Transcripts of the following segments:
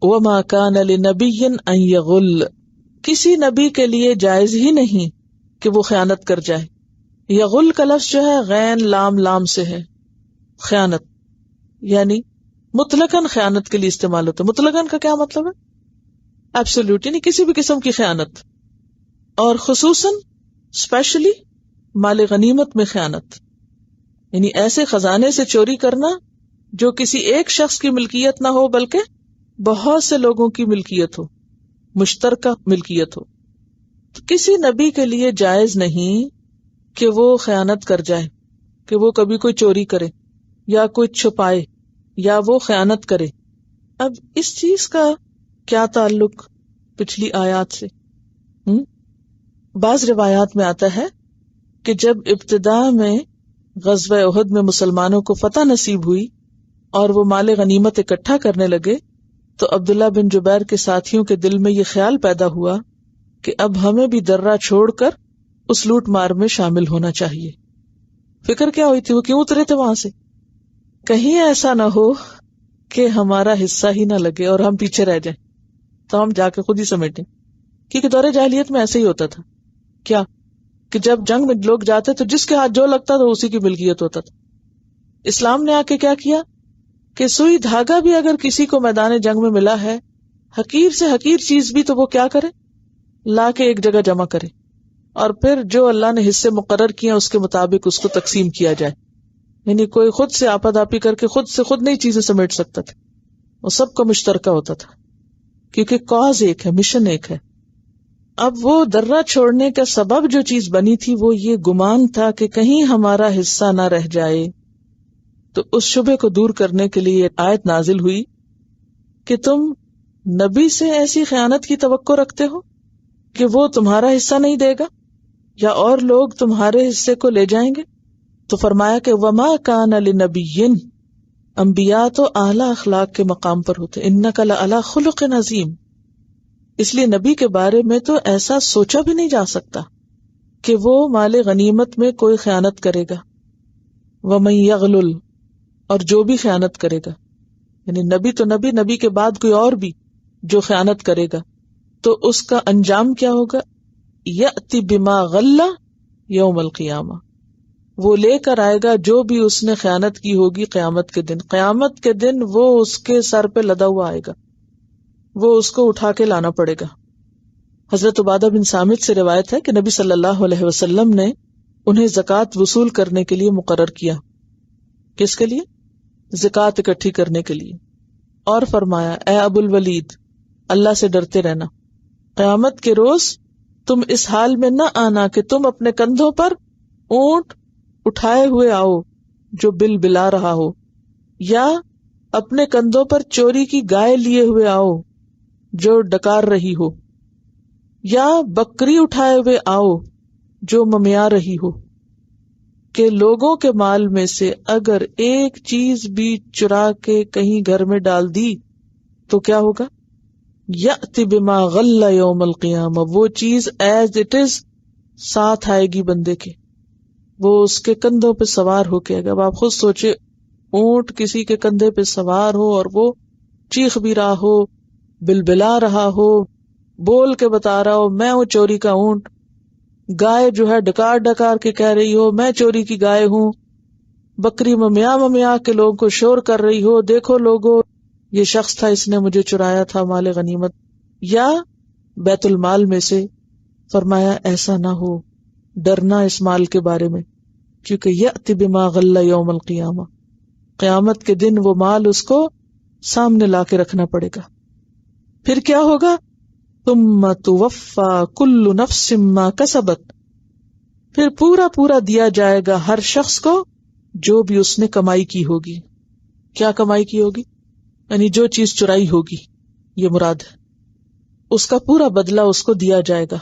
وما کان لنبی ان یغل، کسی نبی کے لیے جائز ہی نہیں کہ وہ خیانت کر جائے. یغل کا لفظ جو ہے غین لام لام سے ہے، خیانت یعنی مطلقاً خیانت کے لیے استعمال ہوتا ہے. مطلقاً کا کیا مطلب ہے؟ ایبسولوٹ، یعنی کسی بھی قسم کی خیانت، اور خصوصاً اسپیشلی مال غنیمت میں خیانت، یعنی ایسے خزانے سے چوری کرنا جو کسی ایک شخص کی ملکیت نہ ہو بلکہ بہت سے لوگوں کی ملکیت ہو، مشترکہ ملکیت ہو. تو کسی نبی کے لیے جائز نہیں کہ وہ خیانت کر جائے، کہ وہ کبھی کوئی چوری کرے یا کوئی چھپائے یا وہ خیانت کرے. اب اس چیز کا کیا تعلق پچھلی آیات سے؟ بعض روایات میں آتا ہے کہ جب ابتدا میں غزوہ احد میں مسلمانوں کو فتح نصیب ہوئی اور وہ مال غنیمت اکٹھا کرنے لگے تو عبداللہ بن جبیر کے ساتھیوں کے دل میں یہ خیال پیدا ہوا کہ اب ہمیں بھی درہ چھوڑ کر اس لوٹ مار میں شامل ہونا چاہیے. فکر کیا ہوئی تھی؟ وہ کیوں اترے تھے وہاں سے؟ کہیں ایسا نہ ہو کہ ہمارا حصہ ہی نہ لگے اور ہم پیچھے رہ جائیں تو ہم جا کے خود ہی سمیٹیں. کیونکہ دور جاہلیت میں ایسے ہی ہوتا تھا. کیا کہ جب جنگ میں لوگ جاتے تو جس کے ہاتھ جو لگتا تھا اسی کی ملکیت ہوتا تھا. اسلام نے آ کے کیا کیا کہ سوئی دھاگا بھی اگر کسی کو میدان جنگ میں ملا ہے، حقیر سے حقیر چیز بھی، تو وہ کیا کرے؟ لا کے ایک جگہ جمع کرے اور پھر جو اللہ نے حصے مقرر کیا اس کے مطابق اس کو تقسیم کیا جائے. یعنی کوئی خود سے آپا داپی کر کے خود سے خود نہیں چیزیں سمیٹ سکتا تھا، وہ سب کو مشترکہ ہوتا تھا کیونکہ کاز ایک ہے، مشن ایک ہے. اب وہ درہ چھوڑنے کا سبب جو چیز بنی تھی وہ یہ گمان تھا کہ کہیں ہمارا حصہ نہ رہ جائے. تو اس شبہ کو دور کرنے کے لیے آیت نازل ہوئی کہ تم نبی سے ایسی خیانت کی توقع رکھتے ہو کہ وہ تمہارا حصہ نہیں دے گا یا اور لوگ تمہارے حصے کو لے جائیں گے. تو فرمایا کہ وما کان لنبی، انبیاء تو اعلیٰ اخلاق کے مقام پر ہوتے، انک لعلی خلق عظیم. اس لیے نبی کے بارے میں تو ایسا سوچا بھی نہیں جا سکتا کہ وہ مال غنیمت میں کوئی خیانت کرے گا. ومن یغلل، اور جو بھی خیانت کرے گا، یعنی نبی تو نبی کے بعد کوئی اور بھی جو خیانت کرے گا تو اس کا انجام کیا ہوگا؟ یأتی بما غل یوم القیامہ، وہ لے کر آئے گا جو بھی اس نے خیانت کی ہوگی قیامت کے دن. قیامت کے دن وہ اس کے سر پہ لدا ہوا آئے گا، وہ اس کو اٹھا کے لانا پڑے گا. حضرت عبادہ بن صامت سے روایت ہے کہ نبی صلی اللہ علیہ وسلم نے انہیں زکوٰۃ وصول کرنے کے لیے مقرر کیا. کس کے لیے؟ زکوٰۃ اکٹھی کرنے کے لیے. اور فرمایا اے ابو الولید، اللہ سے ڈرتے رہنا، قیامت کے روز تم اس حال میں نہ آنا کہ تم اپنے کندھوں پر اونٹ اٹھائے ہوئے آؤ جو بل بلا رہا ہو، یا اپنے کندھوں پر چوری کی گائے لیے ہوئے آؤ جو ڈکار رہی ہو، یا بکری اٹھائے ہوئے آؤ جو ممیا رہی ہو. کہ لوگوں کے مال میں سے اگر ایک چیز بھی چرا کے کہیں گھر میں ڈال دی تو کیا ہوگا؟ یأتی بما غل یوم القیامہ، وہ چیز ایز اٹ از ساتھ آئے گی بندے کے، وہ اس کے کندھوں پہ سوار ہو کے. اگر آپ خود سوچے اونٹ کسی کے کندھے پہ سوار ہو اور وہ چیخ بھی رہا ہو، بلبلا رہا ہو، بول کے بتا رہا ہو میں ہوں چوری کا اونٹ، گائے جو ہے ڈکار ڈکار کے کہہ رہی ہو میں چوری کی گائے ہوں، بکری ممیا کے لوگوں کو شور کر رہی ہو دیکھو لوگو یہ شخص تھا اس نے مجھے چرایا تھا مال غنیمت، یا بیت المال میں سے. فرمایا ایسا نہ ہو، ڈرنا اس مال کے بارے میں، کیونکہ یأتی بما غل یوم القیامہ، قیامت کے دن وہ مال اس کو سامنے لا کے رکھنا پڑے گا. پھر کیا ہوگا؟ ثم توفی کل نفس ما کسبت، پھر پورا دیا جائے گا ہر شخص کو جو بھی اس نے کمائی کی ہوگی. کیا کمائی کی ہوگی؟ یعنی جو چیز چرائی ہوگی، یہ مراد ہے، اس کا پورا بدلہ اس کو دیا جائے گا.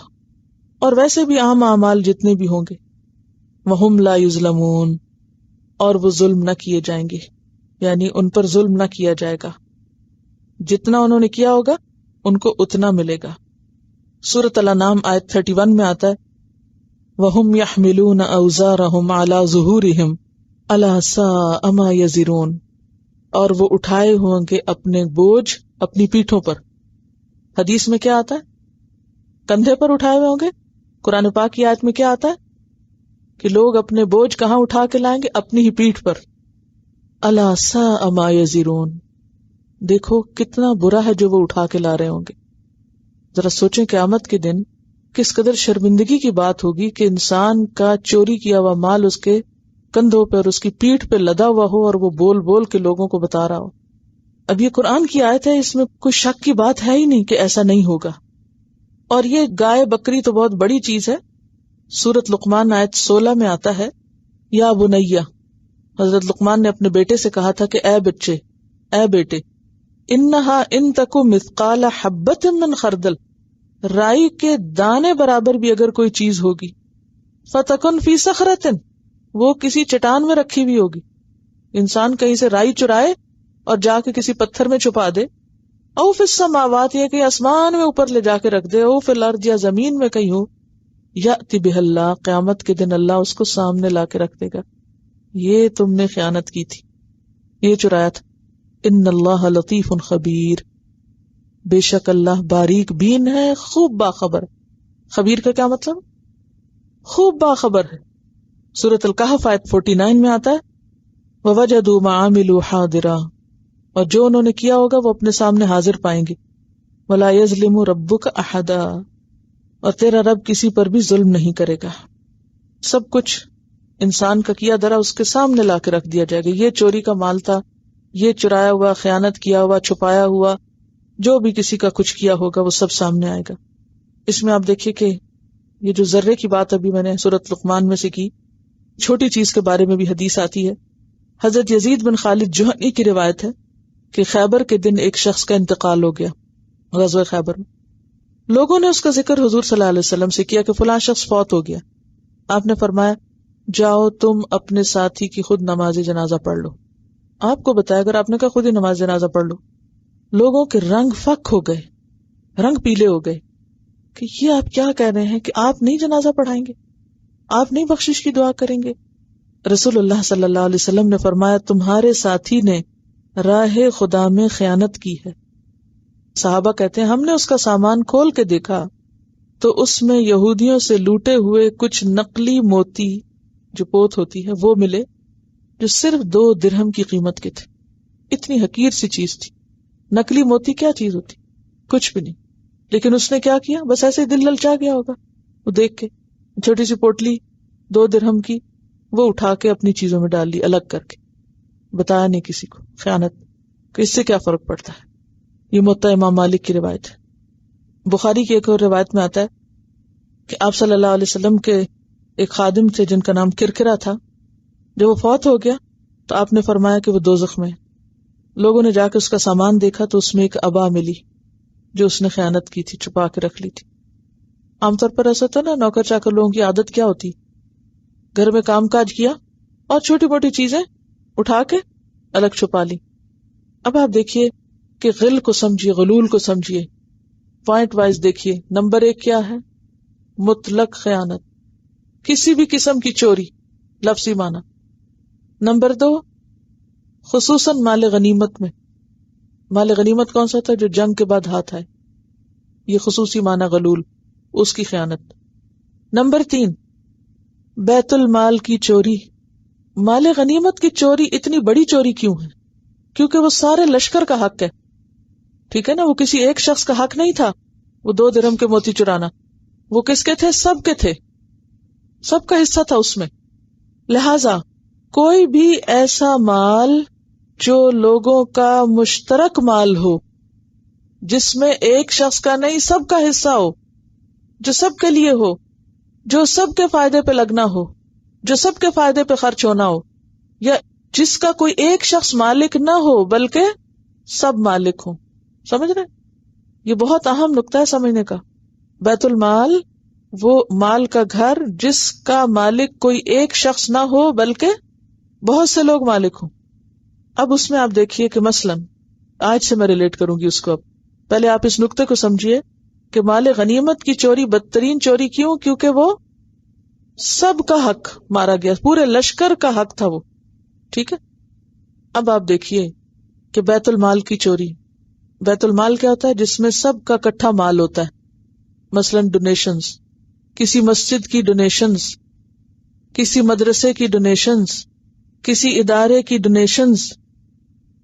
اور ویسے بھی عام اعمال جتنے بھی ہوں گے، وہم لا یظلمون، اور وہ ظلم نہ کیے جائیں گے، یعنی ان پر ظلم نہ کیا جائے گا، جتنا انہوں نے کیا ہوگا ان کو اتنا ملے گا. سورۃ الانعام آیت 31 میں آتا ہے وَهُمْ يَحْمِلُونَ أَوْزَارَهُمْ عَلَى ظُهُورِهِمْ أَلَا سَاءَ مَا يَزِرُونَ، اور وہ اٹھائے ہوں گے اپنے بوجھ اپنی پیٹھوں پر. حدیث میں کیا آتا ہے؟ کندھے پر اٹھائے ہوئے ہوں گے. قرآن پاک کی آیت میں کیا آتا ہے کہ لوگ اپنے بوجھ کہاں اٹھا کے لائیں گے؟ اپنی ہی پیٹھ پر. الا ساء ما یزرون، دیکھو کتنا برا ہے جو وہ اٹھا کے لا رہے ہوں گے. ذرا سوچیں قیامت کے دن کس قدر شرمندگی کی بات ہوگی کہ انسان کا چوری کیا ہوا مال اس کے کندھوں پہ اور اس کی پیٹھ پہ لدا ہوا ہو اور وہ بول بول کے لوگوں کو بتا رہا ہو. اب یہ قرآن کی آیت ہے، اس میں کوئی شک کی بات ہے ہی نہیں کہ ایسا نہیں ہوگا. اور یہ گائے بکری تو بہت بڑی چیز ہے. سورۃ لقمان آیت 16 میں آتا ہے، یا بنیا، حضرت لقمان نے اپنے بیٹے سے کہا تھا کہ اے بچے، اے بیٹے، انہا ان تکو مثقال حبۃ من خردل، رائی کے دانے برابر بھی اگر کوئی چیز ہوگی، فتکن فی صخرۃ، وہ کسی چٹان میں رکھی ہوئی ہوگی. انسان کہیں سے رائی چرائے اور جا کے کسی پتھر میں چھپا دے، او فی السماوات، یہ کہ آسمان میں اوپر لے جا کے رکھ دے، او فی الارض، یا زمین میں کہیں ہو، یأتی بہ اللہ، قیامت کے دن اللہ اس کو سامنے لا کے رکھ دے گا. یہ تم نے خیانت کی تھی، یہ چرایا تھا. ان اللہ لطیف خبیر، بے شک اللہ باریک بین ہے، خوب باخبر. خبیر کا کیا مطلب؟ خوب باخبر ہے. سورۃ الکہف آیت 49 میں آتا ہے، وَوَجَدُوا مَا عَمِلُوا حَاضِرًا، اور جو انہوں نے کیا ہوگا وہ اپنے سامنے حاضر پائیں گے. وَلَا يَظْلِمُ رَبُّكَ أَحَدًا، اور تیرا رب کسی پر بھی ظلم نہیں کرے گا. سب کچھ انسان کا کیا درا اس کے سامنے لا کے رکھ دیا جائے گا. یہ چوری کا مال تھا، یہ چرایا ہوا، خیانت کیا ہوا، چھپایا ہوا، جو بھی کسی کا کچھ کیا ہوگا وہ سب سامنے آئے گا. اس میں آپ دیکھیے کہ یہ جو ذرے کی بات ابھی میں نے سورۃ لقمان میں سے کی، چھوٹی چیز کے بارے میں بھی حدیث آتی ہے. حضرت یزید بن خالد جوہنی کی روایت ہے کہ خیبر کے دن ایک شخص کا انتقال ہو گیا. غزوہ خیبر میں لوگوں نے اس کا ذکر حضور صلی اللہ علیہ وسلم سے کیا کہ فلاں شخص فوت ہو گیا. آپ نے فرمایا، جاؤ تم اپنے ساتھی کی خود نماز جنازہ پڑھ لو. آپ کو بتایا، اگر آپ نے کہا خود ہی نماز جنازہ پڑھ لو، لوگوں کے رنگ فک ہو گئے، رنگ پیلے ہو گئے کہ یہ آپ کیا کہہ رہے ہیں کہ آپ نہیں جنازہ پڑھائیں گے، آپ نہیں بخشش کی دعا کریں گے. رسول اللہ صلی اللہ علیہ وسلم نے فرمایا، تمہارے ساتھی نے راہ خدا میں خیانت کی ہے. صحابہ کہتے ہیں ہم نے اس کا سامان کھول کے دیکھا تو اس میں یہودیوں سے لوٹے ہوئے کچھ نقلی موتی جو پوت ہوتی ہے وہ ملے، جو صرف 2 درہم کی قیمت کے تھے. اتنی حقیر سی چیز تھی. نقلی موتی کیا چیز ہوتی؟ کچھ بھی نہیں. لیکن اس نے کیا کیا؟ بس ایسے ہی دل للچا گیا ہوگا وہ دیکھ کے. چھوٹی سی پوٹلی 2 درہم کی وہ اٹھا کے اپنی چیزوں میں ڈال لی الگ کر کے، بتایا نہیں کسی کو. خیانت کہ اس سے کیا فرق پڑتا ہے. یہ موطا امام مالک کی روایت ہے. بخاری کی ایک اور روایت میں آتا ہے کہ آپ صلی اللہ علیہ وسلم کے ایک خادم تھے جن کا نام کرکرا تھا. جب وہ فوت ہو گیا تو آپ نے فرمایا کہ وہ دوزخ میں. لوگوں نے جا کے اس کا سامان دیکھا تو اس میں ایک عبا ملی جو اس نے خیانت کی تھی، چھپا کے رکھ لی تھی. عام طور پر ایسا ہوتا نا، نوکر چاکر لوگوں کی عادت کیا ہوتی، گھر میں کام کاج کیا اور چھوٹی موٹی چیزیں اٹھا کے الگ چھپا لی. اب آپ دیکھیے کہ غل کو سمجھیے، غلول کو سمجھیے، پوائنٹ وائز دیکھیے. نمبر 1 کیا ہے؟ مطلق خیانت، کسی بھی قسم کی چوری، لفظی معنی. نمبر 2 خصوصاً مال غنیمت میں. مال غنیمت کون سا تھا؟ جو جنگ کے بعد ہاتھ آئے، یہ خصوصی معنی غلول، اس کی خیانت. نمبر 3 بیت المال کی چوری. مال غنیمت کی چوری اتنی بڑی چوری کیوں ہے؟ کیونکہ وہ سارے لشکر کا حق ہے. ٹھیک ہے نا، وہ کسی ایک شخص کا حق نہیں تھا. وہ 2 درہم کے موتی چرانا، وہ کس کے تھے؟ سب کے تھے، سب کا حصہ تھا اس میں. لہذا کوئی بھی ایسا مال جو لوگوں کا مشترک مال ہو، جس میں ایک شخص کا نہیں سب کا حصہ ہو، جو سب کے لیے ہو، جو سب کے فائدے پہ لگنا ہو، جو سب کے فائدے پہ خرچ ہونا ہو، یا جس کا کوئی ایک شخص مالک نہ ہو بلکہ سب مالک ہوں. سمجھ رہے؟ یہ بہت اہم نقطہ ہے سمجھنے کا. بیت المال وہ مال کا گھر جس کا مالک کوئی ایک شخص نہ ہو بلکہ بہت سے لوگ مالک ہوں. اب اس میں آپ دیکھیے کہ مثلاً آج سے میں ریلیٹ کروں گی اس کو. اب پہلے آپ اس نقطے کو سمجھیے کہ مال غنیمت کی چوری بدترین چوری کیوں؟ کیونکہ وہ سب کا حق مارا گیا، پورے لشکر کا حق تھا وہ. ٹھیک ہے. اب آپ دیکھیے کہ بیت المال کی چوری بیت المال کیا ہوتا ہے؟ جس میں سب کا اکٹھا مال ہوتا ہے، مثلاً ڈونیشنز، کسی مسجد کی ڈونیشنز، کسی مدرسے کی ڈونیشنز، کسی ادارے کی ڈونیشنز،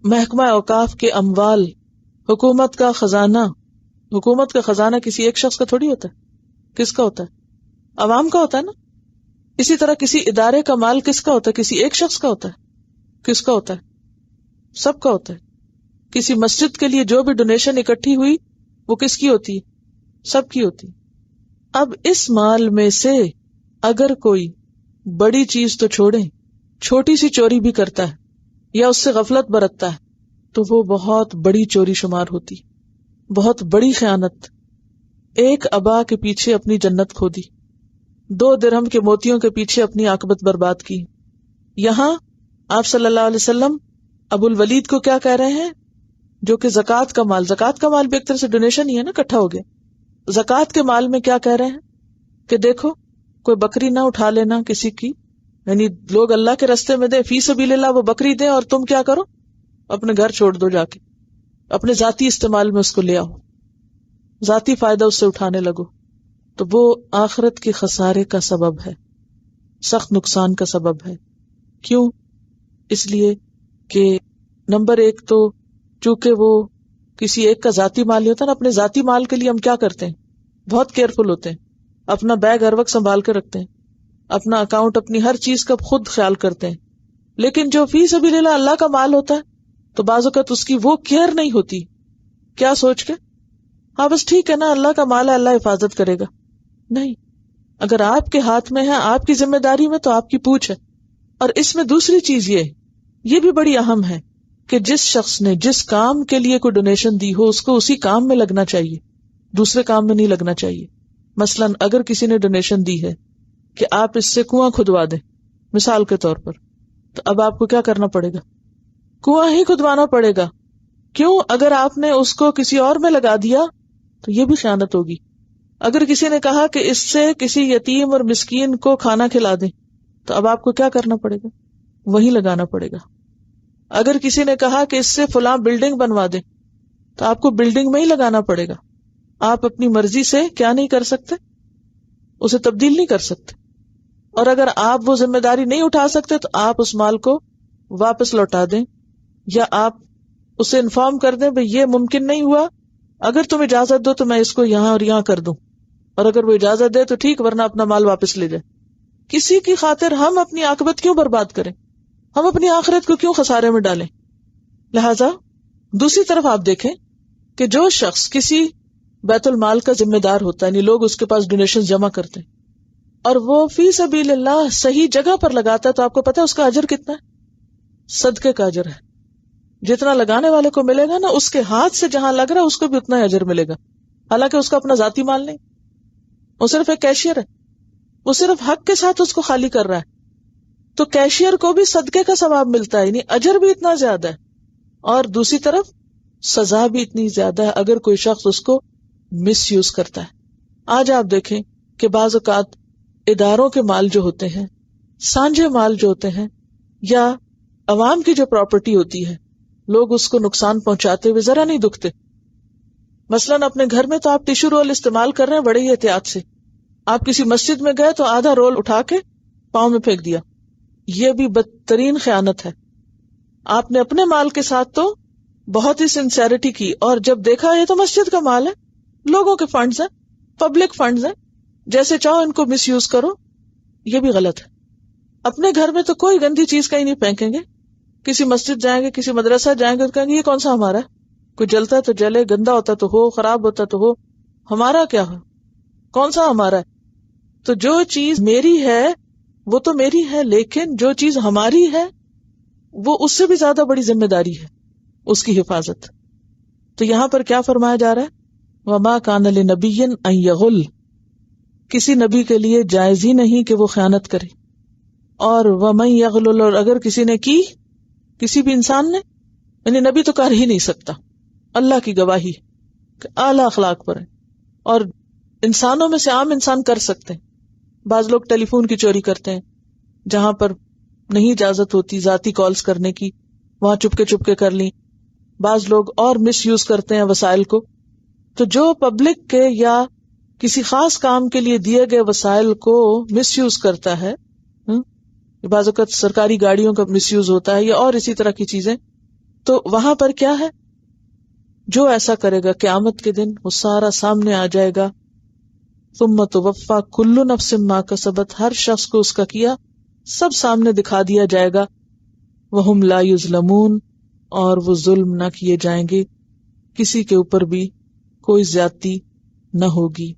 محکمہ اوقاف کے اموال، حکومت کا خزانہ۔ حکومت کا خزانہ کسی ایک شخص کا تھوڑی ہوتا ہے، کس کا ہوتا ہے؟ عوام کا ہوتا ہے نا۔ اسی طرح کسی ادارے کا مال کس کا ہوتا ہے؟ کسی ایک شخص کا ہوتا ہے، کس کا ہوتا ہے؟ سب کا ہوتا ہے۔ کسی مسجد کے لیے جو بھی ڈونیشن اکٹھی ہوئی وہ کس کی ہوتی ہے؟ سب کی ہوتی ہے۔ اب اس مال میں سے اگر کوئی بڑی چیز تو چھوڑیں، چھوٹی سی چوری بھی کرتا ہے یا اس سے غفلت برتتا ہے تو وہ بہت بڑی چوری شمار ہوتی، بہت بڑی خیانت۔ ایک ابا کے پیچھے اپنی جنت کھو دی، 2 درہم کے موتیوں کے پیچھے اپنی عاقبت برباد کی۔ یہاں آپ صلی اللہ علیہ وسلم ابو الولید کو کیا کہہ رہے ہیں؟ جو کہ زکوٰۃ کا مال بھی ایک طرح سے ڈونیشن ہی ہے نا، اکٹھا ہو گیا۔ زکوٰۃ کے مال میں کیا کہہ رہے ہیں کہ دیکھو کوئی بکری نہ اٹھا لینا کسی کی، یعنی لوگ اللہ کے راستے میں دے، فی سبیل اللہ وہ بکری دیں، اور تم کیا کرو؟ اپنے گھر چھوڑ دو، جا کے اپنے ذاتی استعمال میں اس کو لے آؤ، ذاتی فائدہ اس سے اٹھانے لگو، تو وہ آخرت کے خسارے کا سبب ہے، سخت نقصان کا سبب ہے۔ کیوں؟ اس لیے کہ نمبر 1 تو چونکہ وہ کسی ایک کا ذاتی مال ہی ہوتا ہے نا، اپنے ذاتی مال کے لیے ہم کیا کرتے ہیں؟ بہت کیئرفل ہوتے ہیں، اپنا بیگ ہر وقت سنبھال کے رکھتے ہیں، اپنا اکاؤنٹ، اپنی ہر چیز کا خود خیال کرتے ہیں۔ لیکن جو فی سبیل اللہ اللہ کا مال ہوتا ہے تو بعض اوقات اس کی وہ کیئر نہیں ہوتی، کیا سوچ کے ہاں بس ٹھیک ہے نا، اللہ کا مال ہے، اللہ حفاظت کرے گا۔ نہیں، اگر آپ کے ہاتھ میں ہے، آپ کی ذمہ داری میں، تو آپ کی پوچھ ہے۔ اور اس میں دوسری چیز یہ بھی بڑی اہم ہے کہ جس شخص نے جس کام کے لیے کوئی ڈونیشن دی ہو اس کو اسی کام میں لگنا چاہیے، دوسرے کام میں نہیں لگنا چاہیے۔ مثلا اگر کسی نے ڈونیشن دی ہے کہ آپ اس سے کنواں کھدوا دیں مثال کے طور پر، تو اب آپ کو کیا کرنا پڑے گا؟ کنواں ہی کھدوانا پڑے گا۔ کیوں؟ اگر آپ نے اس کو کسی اور میں لگا دیا تو یہ بھی خیانت ہوگی۔ اگر کسی نے کہا کہ اس سے کسی یتیم اور مسکین کو کھانا کھلا دیں تو اب آپ کو کیا کرنا پڑے گا؟ وہی لگانا پڑے گا۔ اگر کسی نے کہا کہ اس سے فلاں بلڈنگ بنوا دیں تو آپ کو بلڈنگ میں ہی لگانا پڑے گا۔ آپ اپنی مرضی سے کیا نہیں کر سکتے؟ اسے تبدیل نہیں کر سکتے۔ اور اگر آپ وہ ذمہ داری نہیں اٹھا سکتے تو آپ اس مال کو واپس لوٹا دیں، یا آپ اسے انفارم کر دیں بھئی یہ ممکن نہیں ہوا، اگر تم اجازت دو تو میں اس کو یہاں اور یہاں کر دوں، اور اگر وہ اجازت دے تو ٹھیک، ورنہ اپنا مال واپس لے جائے۔ کسی کی خاطر ہم اپنی عاقبت کیوں برباد کریں؟ ہم اپنی آخرت کو کیوں خسارے میں ڈالیں؟ لہذا دوسری طرف آپ دیکھیں کہ جو شخص کسی بیت المال کا ذمہ دار ہوتا ہے، یعنی لوگ اس کے پاس ڈونیشن جمع کرتے ہیں اور وہ فی سبیل اللہ صحیح جگہ پر لگاتا ہے، تو آپ کو پتا ہے اس کا اجر کتنا ہے؟ صدقے کا اجر ہے۔ جتنا لگانے والے کو ملے گا نا، اس کے ہاتھ سے جہاں لگ رہا ہے اس کو بھی اتنا ہی اجر ملے گا، حالانکہ اس کا اپنا ذاتی مال نہیں، وہ صرف ایک کیشیئر ہے، وہ صرف حق کے ساتھ اس کو خالی کر رہا ہے۔ تو کیشیئر کو بھی صدقے کا ثواب ملتا ہے، یعنی اجر بھی اتنا زیادہ ہے، اور دوسری طرف سزا بھی اتنی زیادہ ہے اگر کوئی شخص اس کو مس یوز کرتا ہے۔ آج آپ دیکھیں کہ بعض اوقات اداروں کے مال جو ہوتے ہیں، سانجھے مال جو ہوتے ہیں، یا عوام کی جو پراپرٹی ہوتی ہے، لوگ اس کو نقصان پہنچاتے ہوئے ذرا نہیں دکھتے۔ مثلاً اپنے گھر میں تو آپ ٹیشو رول استعمال کر رہے ہیں بڑے ہی احتیاط سے، آپ کسی مسجد میں گئے تو آدھا رول اٹھا کے پاؤں میں پھینک دیا، یہ بھی بدترین خیانت ہے۔ آپ نے اپنے مال کے ساتھ تو بہت ہی سنسیئرٹی کی، اور جب دیکھا یہ تو مسجد کا مال ہے، لوگوں کے فنڈز ہیں، پبلک فنڈز ہیں، جیسے چاہو ان کو مس یوز کرو، یہ بھی غلط ہے۔ اپنے گھر میں تو کوئی گندی چیز کہیں نہیں پھینکیں گے، کسی مسجد جائیں گے، کسی مدرسہ جائیں گے تو کہیں گے یہ کون سا ہمارا ہے؟ کوئی جلتا ہے تو جلے، گندا ہوتا تو ہو، خراب ہوتا تو ہو، ہمارا کیا ہے؟ کون سا ہمارا ہے؟ تو جو چیز میری ہے وہ تو میری ہے، لیکن جو چیز ہماری ہے وہ اس سے بھی زیادہ بڑی ذمہ داری ہے، اس کی حفاظت۔ تو یہاں پر کیا فرمایا جا رہا ہے؟ وَمَا كَانَ لِنَبِيٍّ أَن يَغُلَّ، کسی نبی کے لیے جائز ہی نہیں کہ وہ خیانت کرے، اور وَمَن يَغْلُلْ، اور اگر کسی نے کی، کسی بھی انسان نے، یعنی نبی تو کر ہی نہیں سکتا، اللہ کی گواہی کہ اعلیٰ اخلاق پر ہے، اور انسانوں میں سے عام انسان کر سکتے ہیں۔ بعض لوگ ٹیلی فون کی چوری کرتے ہیں، جہاں پر نہیں اجازت ہوتی ذاتی کالز کرنے کی، وہاں چپکے چپکے کر لی، بعض لوگ اور مس یوز کرتے ہیں وسائل کو. تو جو پبلک کے یا کسی خاص کام کے لیے دیے گئے وسائل کو مس یوز کرتا ہے، بعض اوقات سرکاری گاڑیوں کا مس یوز ہوتا ہے یا اور اسی طرح کی چیزیں، تو وہاں پر کیا ہے، جو ایسا کرے گا قیامت کے دن وہ سارا سامنے آ جائے گا. ثم توفی کل نفس ما کسبت، ہر شخص کو اس کا کیا سب سامنے دکھا دیا جائے گا. وہم لا یظلمون، اور وہ ظلم نہ کیے جائیں گے، کسی کے اوپر بھی کوئی زیادتی نہ ہوگی.